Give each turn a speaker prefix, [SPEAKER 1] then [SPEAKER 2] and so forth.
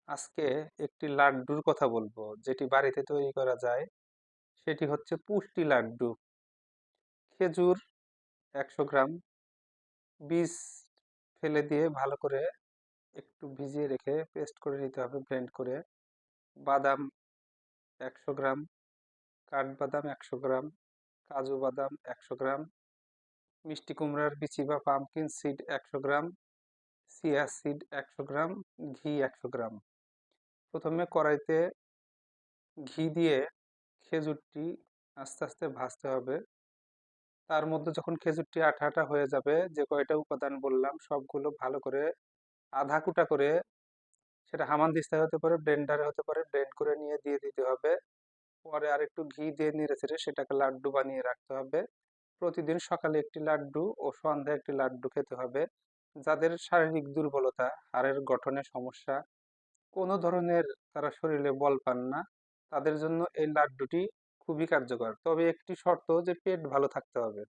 [SPEAKER 1] আজকে একটি লাড্ডুর কথা বলবো যেটি বাড়িতে তৈরি করা যায়। সেটি হচ্ছে পুষ্টি লাড্ডু। খেজুর 100 গ্রাম, বীজ ফেলে দিয়ে ভালো করে একটু ভিজিয়ে রেখে পেস্ট করে নিতে হবে ব্লেন্ড করে। বাদাম 100 গ্রাম, কাঠবাদাম 100 গ্রাম, কাজু বাদাম 100 গ্রাম, মিষ্টি কুমড়ার বিচি বা পামকিন সিড 100 গ্রাম, চিয়া সিড 100 গ্রাম, ঘি 100 গ্রাম। প্রথমে কড়াইতে ঘি দিয়ে খেজুরটি আস্তে আস্তে ভাজতে হবে। তার মধ্যে যখন খেজুরটি আঠা আঠা হয়ে যাবে, যে কয়টা উপাদান বললাম সবগুলো ভালো করে আধা কুটা করে, সেটা হামানদিস্তায় হতে পারে, ব্লেন্ডারে হতে পারে, ব্লেন্ড করে নিয়ে দিয়ে দিতে হবে। পরে আর একটু ঘি দিয়ে নেড়ে চেড়ে সেটাকে লাড্ডু বানিয়ে রাখতে হবে। প্রতিদিন সকালে একটি লাড্ডু ও সন্ধ্যায় একটি লাড্ডু খেতে হবে। যাদের শারীরিক দুর্বলতা, হাড়ের গঠনে সমস্যা, কোনো ধরনের তারা শরীরে বল পান না, তাদের জন্য এই লাড্ডুটি খুবই কার্যকর। তবে একটি শর্ত, যে পেট ভালো থাকতে হবে।